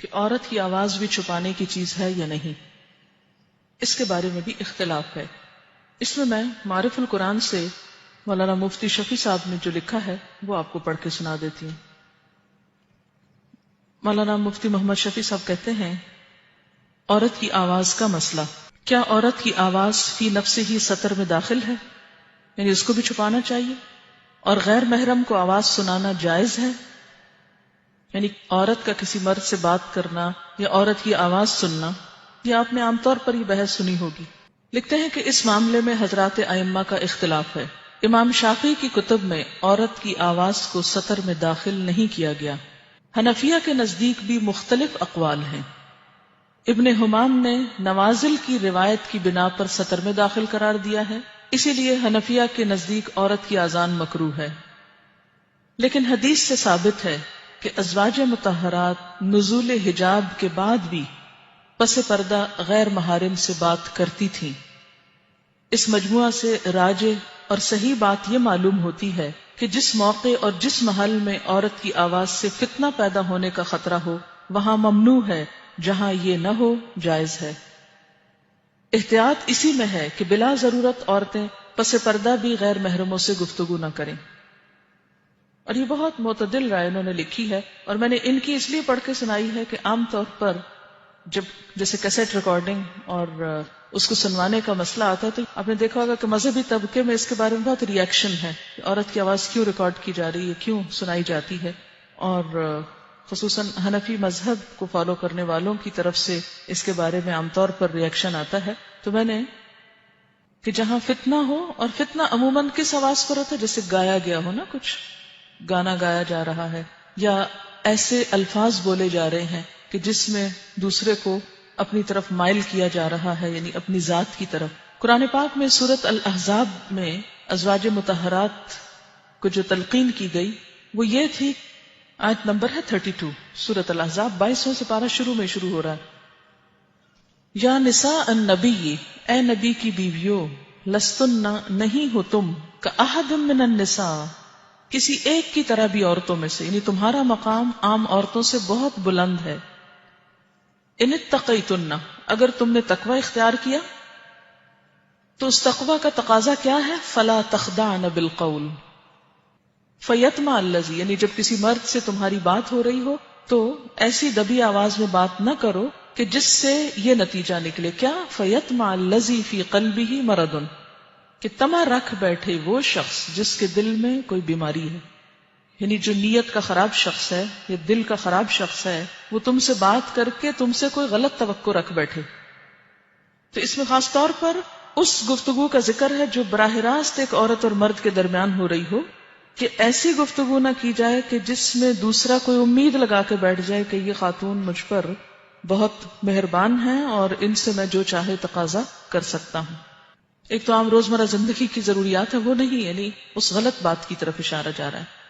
کہ عورت کی آواز بھی چھپانے کی چیز ہے یا نہیں، اس کے بارے میں بھی اختلاف ہے۔ اس میں معرف القرآن سے مولانا مفتی شفیع صاحب نے جو لکھا ہے وہ آپ کو پڑھ کے سنا دیتی ہوں۔ مولانا مفتی محمد شفیع صاحب کہتے ہیں، عورت کی آواز کا مسئلہ، کیا عورت کی آواز فی نفس ہی سطر میں داخل ہے، یعنی اس کو بھی چھپانا چاہیے، اور غیر محرم کو آواز سنانا جائز ہے، یعنی عورت کا کسی مرد سے بات کرنا یا عورت کی آواز سننا، یہ آپ نے عام طور پر یہ بحث سنی ہوگی۔ لکھتے ہیں کہ اس معاملے میں حضرات ائمہ کا اختلاف ہے۔ امام شافعی کی کتب میں عورت کی آواز کو سطر میں داخل نہیں کیا گیا۔ حنفیہ کے نزدیک بھی مختلف اقوال ہیں۔ ابن حمام نے نوازل کی روایت کی بنا پر سطر میں داخل قرار دیا ہے، اسی لیے حنفیہ کے نزدیک عورت کی اذان مکروہ ہے، لیکن حدیث سے ثابت ہے کہ ازواج مطہرات نزول حجاب کے بعد بھی پس پردہ غیر محارم سے بات کرتی تھیں۔ اس مجموعہ سے راجح اور صحیح بات یہ معلوم ہوتی ہے کہ جس موقع اور جس محل میں عورت کی آواز سے فتنہ پیدا ہونے کا خطرہ ہو وہاں ممنوع ہے، جہاں یہ نہ ہو جائز ہے۔ احتیاط اسی میں ہے کہ بلا ضرورت عورتیں پس پردہ بھی غیر محرموں سے گفتگو نہ کریں، اور یہ بہت معتدل رائے انہوں نے لکھی ہے، اور میں نے ان کی اس لیے پڑھ کے سنائی ہے کہ عام طور پر جب جیسے کیسٹ ریکارڈنگ اور اس کو سنوانے کا مسئلہ آتا ہے تو آپ نے دیکھا ہوگا کہ مذہبی طبقے میں اس کے بارے میں بہت ری ایکشن ہے کہ عورت کی آواز کیوں ریکارڈ کی جا رہی ہے، کیوں سنائی جاتی ہے، اور خصوصاً حنفی مذہب کو فالو کرنے والوں کی طرف سے اس کے بارے میں عام طور پر ری ایکشن آتا ہے۔ تو میں نے کہ جہاں فتنہ ہو، اور فتنہ عموماً کس آواز پر ہوتا ہے، جیسے گایا گیا ہو نا، کچھ گانا گایا جا رہا ہے یا ایسے الفاظ بولے جا رہے ہیں کہ جس میں دوسرے کو اپنی طرف مائل کیا جا رہا ہے، یعنی اپنی ذات کی طرف۔ قرآن پاک میں سورۃ الاحزاب میں ازواج مطہرات کو جو تلقین کی گئی وہ یہ تھی، آیت نمبر ہے 32، سورۃ الاحزاب 22 سے پارہ شروع ہو رہا ہے۔ یا نساء النبی، اے نبی کی بیویوں، لستن نہیں ہو تم، کاحد من النساء، کسی ایک کی طرح بھی عورتوں میں سے، یعنی تمہارا مقام عام عورتوں سے بہت بلند ہے۔ ان اتقیتن، اگر تم نے تقوی اختیار کیا تو اس تقوی کا تقاضا کیا ہے، فلا تخضعن بالقول فیطمع الذی، یعنی جب کسی مرد سے تمہاری بات ہو رہی ہو تو ایسی دبی آواز میں بات نہ کرو کہ جس سے یہ نتیجہ نکلے، کیا، فیطمع الذی فی قلبہ مرض، کہ طمع رکھ بیٹھے وہ شخص جس کے دل میں کوئی بیماری ہے، یعنی جو نیت کا خراب شخص ہے یا دل کا خراب شخص ہے وہ تم سے بات کر کے تم سے کوئی غلط توقع رکھ بیٹھے۔ تو اس میں خاص طور پر اس گفتگو کا ذکر ہے جو براہ راست ایک عورت اور مرد کے درمیان ہو رہی ہو، کہ ایسی گفتگو نہ کی جائے کہ جس میں دوسرا کوئی امید لگا کے بیٹھ جائے کہ یہ خاتون مجھ پر بہت مہربان ہیں اور ان سے میں جو چاہے تقاضا کر سکتا ہوں۔ ایک تو عام روزمرہ زندگی کی ضروریات ہے وہ نہیں، یعنی اس غلط بات کی طرف اشارہ جا رہا ہے۔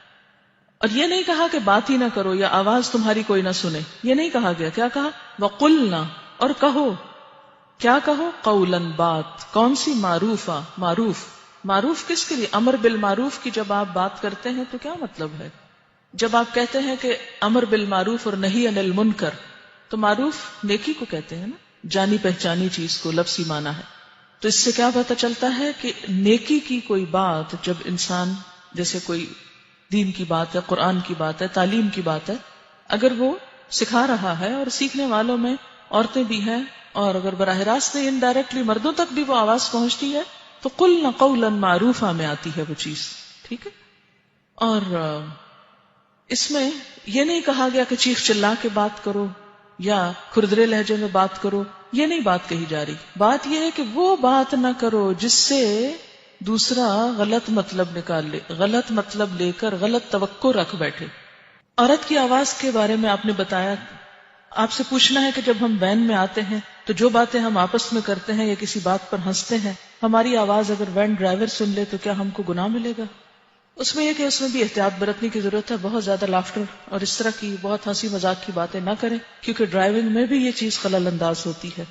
اور یہ نہیں کہا کہ بات ہی نہ کرو یا آواز تمہاری کوئی نہ سنے، یہ نہیں کہا گیا، کیا کہا، وَقُلْنَا، اور کہو، کیا کہو، قولاً، بات، کون سی، معروفہ، معروف کس کے لیے، امر بالمعروف کی جب آپ بات کرتے ہیں تو کیا مطلب ہے؟ جب آپ کہتے ہیں کہ امر بالمعروف اور نہی عن المنکر، تو معروف نیکی کو کہتے ہیں نا، جانی پہچانی چیز کو لفظی معنی ہے۔ تو اس سے کیا پتہ چلتا ہے کہ نیکی کی کوئی بات جب انسان، جیسے کوئی دین کی بات ہے، قرآن کی بات ہے، تعلیم کی بات ہے، اگر وہ سکھا رہا ہے اور سیکھنے والوں میں عورتیں بھی ہیں، اور اگر براہ راست نہیں انڈائریکٹلی مردوں تک بھی وہ آواز پہنچتی ہے تو قلنا قولا معروفا میں آتی ہے وہ چیز، ٹھیک ہے۔ اور اس میں یہ نہیں کہا گیا کہ چیخ چلا کے بات کرو یا کھردرے لہجے میں بات کرو، یہ نہیں بات کہی جا رہی۔ بات یہ ہے کہ وہ بات نہ کرو جس سے دوسرا غلط مطلب نکال لے، غلط مطلب لے کر غلط توقع رکھ بیٹھے۔ عورت کی آواز کے بارے میں آپ نے بتایا، آپ سے پوچھنا ہے کہ جب ہم وین میں آتے ہیں تو جو باتیں ہم آپس میں کرتے ہیں یا کسی بات پر ہنستے ہیں، ہماری آواز اگر وین ڈرائیور سن لے تو کیا ہم کو گناہ ملے گا؟ اس میں یہ کہ اس میں بھی احتیاط برتنے کی ضرورت ہے، بہت زیادہ لافٹر اور اس طرح کی بہت ہنسی مذاق کی باتیں نہ کریں، کیونکہ ڈرائیونگ میں بھی یہ چیز خلل انداز ہوتی ہے۔